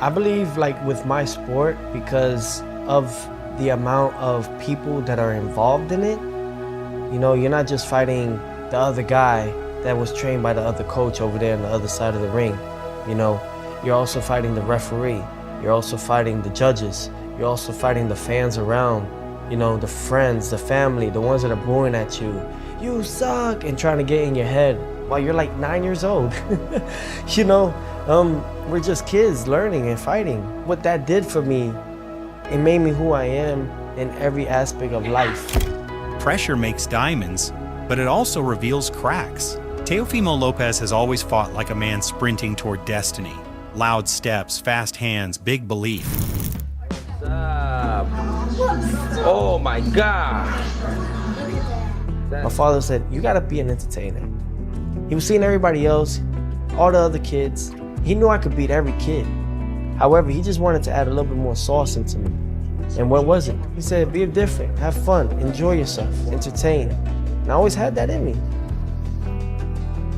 I believe like with my sport, because of the amount of people that are involved in it, you know, you're not just fighting the other guy that was trained by the other coach over there on the other side of the ring. You know, you're also fighting the referee. You're also fighting the judges. You're also fighting the fans around, you know, the friends, the family, the ones that are booing at you. You suck, and trying to get in your head while you're like 9 years old. You know, we're just kids learning and fighting. What that did for me, it made me who I am in every aspect of life. Pressure makes diamonds, but it also reveals cracks. Teofimo Lopez has always fought like a man sprinting toward destiny. Loud steps, fast hands, big belief. What's up? Oh my God. My father said, you gotta be an entertainer. He was seeing everybody else, all the other kids. He knew I could beat every kid. However, he just wanted to add a little bit more sauce into me. And what was it? He said, be different, have fun, enjoy yourself, entertain. And I always had that in me.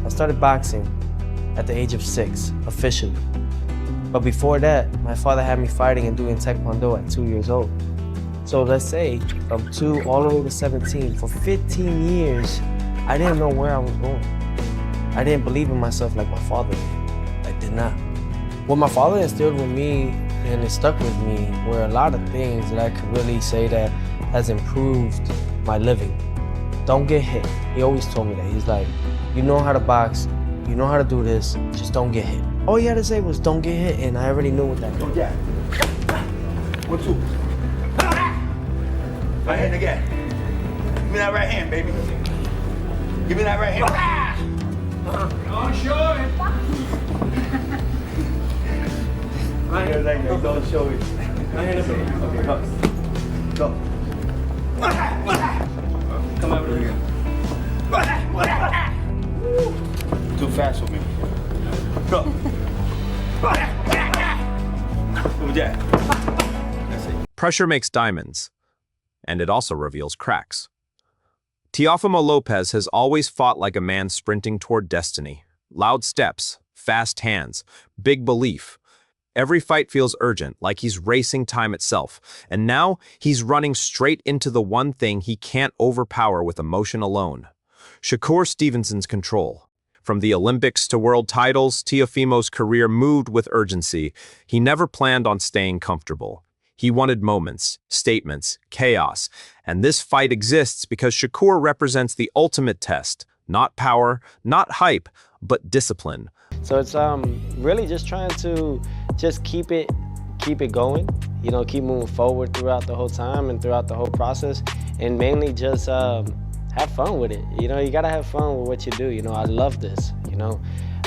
I started boxing at the age of 6, officially. But before that, my father had me fighting and doing Taekwondo at 2 years old. So let's say from 2 all the way to 17, for 15 years, I didn't know where I was going. I didn't believe in myself like my father did. I did not. What my father instilled with me, and it stuck with me, were a lot of things that I could really say that has improved my living. Don't get hit. He always told me that. He's like, you know how to box, you know how to do this, just don't get hit. All he had to say was don't get hit, and I already knew what that meant. Yeah. 1, 2. Right hand again. Give me that right hand, baby. Give me that right hand. Don't show it. Right hand like that. Don't show it. Right hand again. Okay, go. Come over here. Too fast for me. Go. Over there. That's it. Pressure makes diamonds, and it also reveals cracks. Teofimo Lopez has always fought like a man sprinting toward destiny. Loud steps, fast hands, big belief. Every fight feels urgent, like he's racing time itself. And now he's running straight into the one thing he can't overpower with emotion alone. Shakur Stevenson's control. From the Olympics to world titles, Teofimo's career moved with urgency. He never planned on staying comfortable. He wanted moments, statements, chaos, and this fight exists because Shakur represents the ultimate test. Not power, not hype, but discipline. So it's really just trying to just keep it going, you know, keep moving forward throughout the whole time and throughout the whole process, and mainly just have fun with it. You know, you gotta have fun with what you do. You know, I love this. You know,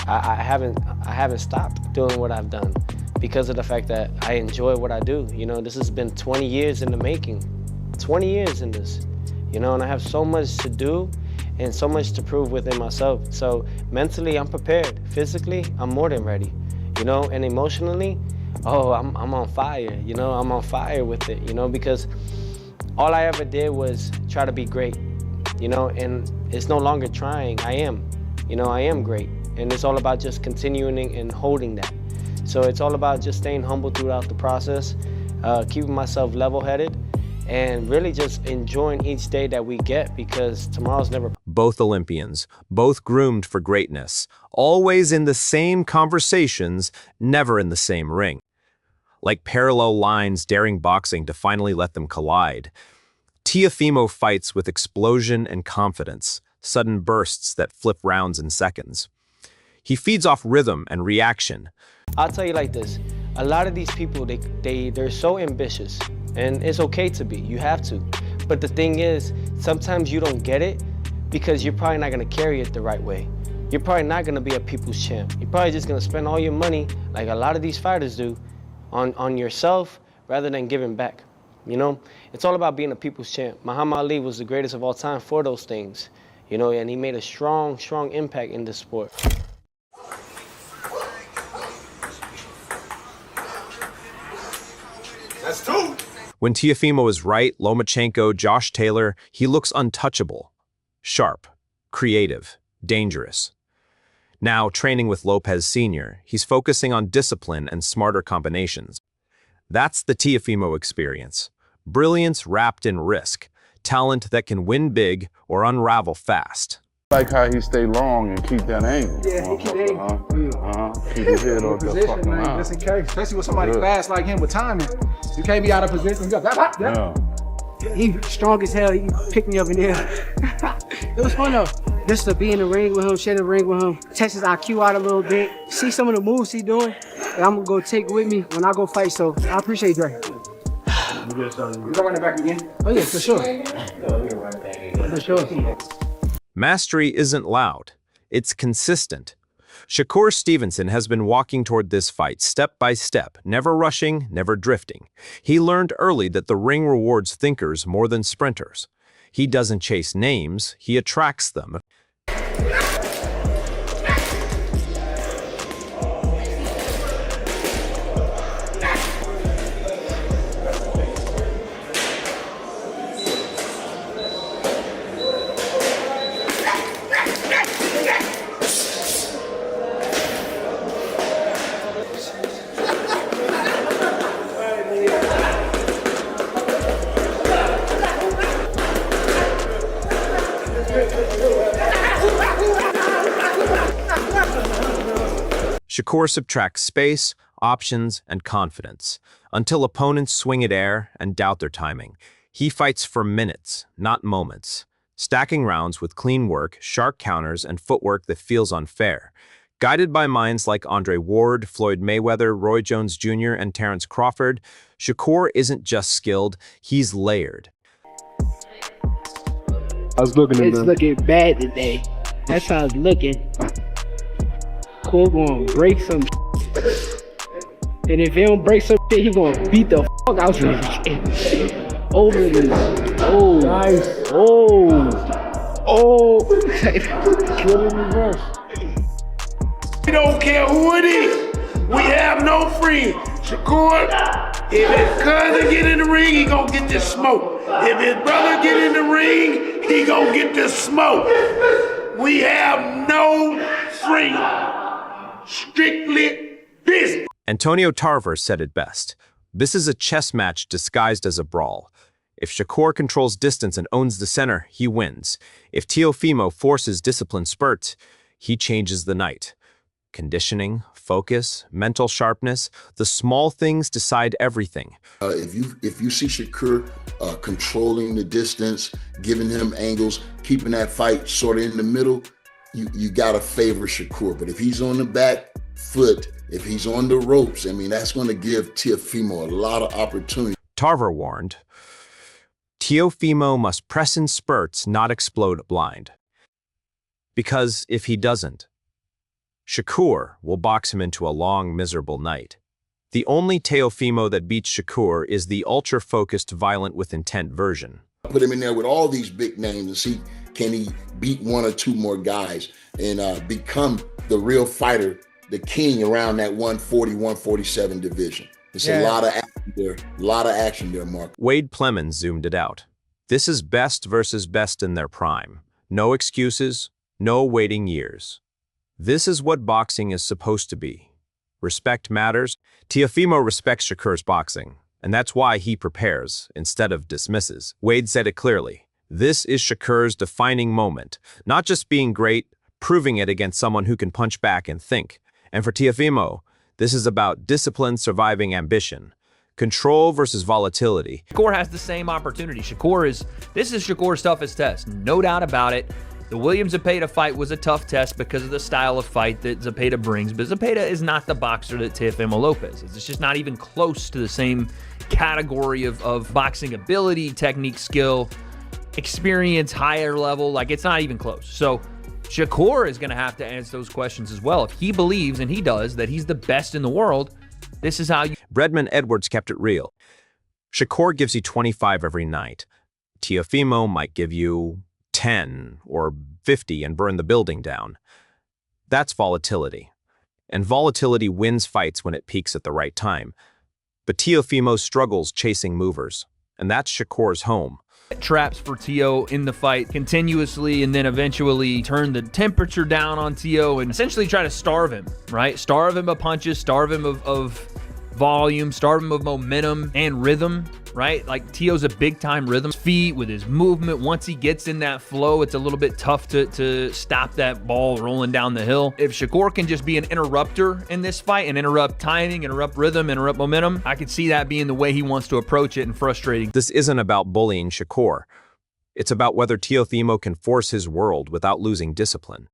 I haven't stopped doing what I've done because of the fact that I enjoy what I do. You know, this has been 20 years in the making, 20 years in this, you know, and I have so much to do and so much to prove within myself. So mentally, I'm prepared. Physically, I'm more than ready, you know, and emotionally, oh, I'm on fire, you know, I'm on fire with it, you know, because all I ever did was try to be great, you know, and it's no longer trying, I am, you know, I am great. And it's all about just continuing and holding that. So it's all about just staying humble throughout the process, keeping myself level-headed, and really just enjoying each day that we get, because tomorrow's never. Both Olympians, both groomed for greatness, always in the same conversations, never in the same ring. Like parallel lines daring boxing to finally let them collide. Teofimo fights with explosion and confidence, sudden bursts that flip rounds in seconds. He feeds off rhythm and reaction. I'll tell you like this, a lot of these people, they're so ambitious, and it's okay to be, you have to. But the thing is, sometimes you don't get it because you're probably not gonna carry it the right way. You're probably not gonna be a people's champ. You're probably just gonna spend all your money, like a lot of these fighters do, on yourself rather than giving back. You know, it's all about being a people's champ. Muhammad Ali was the greatest of all time for those things, you know, and he made a strong, strong impact in this sport. That's 2. When Teofimo is right, Lomachenko, Josh Taylor, he looks untouchable. Sharp, creative, dangerous. Now, training with Lopez Sr., he's focusing on discipline and smarter combinations. That's the Teofimo experience. Brilliance wrapped in risk. Talent that can win big or unravel fast. Like how he stay long and keep that angle. Yeah, he keep the angle. Keep his head off the Position, fucking man, line. just in case. Especially with somebody fast like him with timing. You can't be out of position. You got He strong as hell. He picked me up in there. It was fun though. Just to be in the ring with him, share the ring with him, test his IQ out a little bit, see some of the moves he doing, and I'm gonna go take with me when I go fight. So I appreciate Dre. You gonna run it back again? Oh yeah, for sure. For sure. Mastery isn't loud. It's consistent. Shakur Stevenson has been walking toward this fight step by step, never rushing, never drifting. He learned early that the ring rewards thinkers more than sprinters. He doesn't chase names, he attracts them. Shakur subtracts space, options, and confidence, until opponents swing at air and doubt their timing. He fights for minutes, not moments, stacking rounds with clean work, sharp counters, and footwork that feels unfair. Guided by minds like Andre Ward, Floyd Mayweather, Roy Jones Jr., and Terrence Crawford, Shakur isn't just skilled, he's layered. It's looking bad today. That's how it's looking. Cole gonna break some and if he don't break some shit, he gonna beat the fuck out some shit. Over this. Oh, nice. Kill him in reverse. We don't care who it is. We have no friend. Shakur, if his cousin get in the ring, he gonna get this smoke. If his brother get in the ring, he gonna get this smoke. We have no friend. Strictly business. Antonio Tarver said it best. This is a chess match disguised as a brawl. If Shakur controls distance and owns the center, he wins. If Teofimo forces disciplined spurts, he changes the night. Conditioning, focus, mental sharpness, the small things decide everything. If you see Shakur controlling the distance, giving him angles, keeping that fight sort of in the middle, you gotta favor Shakur. But if he's on the back foot, if he's on the ropes, I mean, that's gonna give Teofimo a lot of opportunity. Tarver warned, Teofimo must press in spurts, not explode blind. Because if he doesn't, Shakur will box him into a long, miserable night. The only Teofimo that beats Shakur is the ultra-focused, violent with intent version. Put him in there with all these big names and see, can he beat one or two more guys and become the real fighter, the king around that 140, 147 division. It's a lot of action there, Mark. Wade Plemons zoomed it out. This is best versus best in their prime. No excuses, no waiting years. This is what boxing is supposed to be. Respect matters. Teofimo respects Shakur's boxing, and that's why he prepares instead of dismisses. Wade said it clearly. This is Shakur's defining moment, not just being great, proving it against someone who can punch back and think. And for Teofimo, this is about discipline surviving ambition. Control versus volatility. Shakur has the same opportunity. This is Shakur's toughest test, no doubt about it. The Williams-Zepeda fight was a tough test because of the style of fight that Zepeda brings, but Zepeda is not the boxer that Teofimo Lopez is. It's just not even close to the same category of boxing ability, technique, skill, experience, higher level. Like, it's not even close. So Shakur is going to have to answer those questions as well. If he believes, and he does, that he's the best in the world, this is how you... Redmond Edwards kept it real. Shakur gives you 25 every night. Teofimo might give you 10 or 50 and burn the building down. That's volatility. And volatility wins fights when it peaks at the right time. But Teofimo struggles chasing movers, and that's Shakur's home. traps for Teo in the fight continuously, and then eventually turn the temperature down on Teo and essentially try to starve him, right? Starve him of punches, starve him of volume, starve him of momentum and rhythm, right? Like Teo's a big time rhythm feat with his movement. Once he gets in that flow, it's a little bit tough to stop that ball rolling down the hill. If Shakur can just be an interrupter in this fight and interrupt timing, interrupt rhythm, interrupt momentum, I could see that being the way he wants to approach it and frustrating. This isn't about bullying Shakur. It's about whether Teofimo can force his world without losing discipline.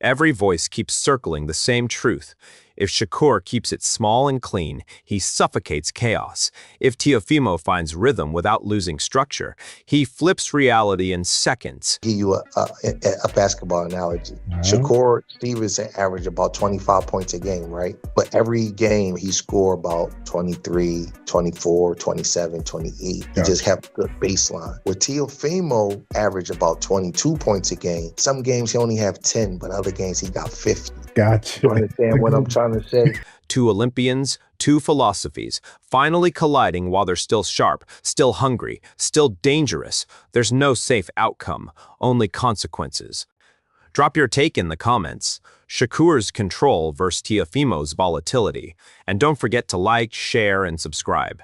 Every voice keeps circling the same truth. If Shakur keeps it small and clean, he suffocates chaos. If Teofimo finds rhythm without losing structure, he flips reality in seconds. Give you a basketball analogy. Shakur Stevenson averaged about 25 points a game, right? But every game he scored about 23, 24, 27, 28. He just have a good baseline. With Teofimo averaged about 22 points a game. Some games he only have 10, but other games he got 50. Gotcha. You understand what I'm trying to say? Two Olympians, two philosophies, finally colliding while they're still sharp, still hungry, still dangerous. There's no safe outcome, only consequences. Drop your take in the comments. Shakur's control versus Teofimo's volatility. And don't forget to like, share, and subscribe.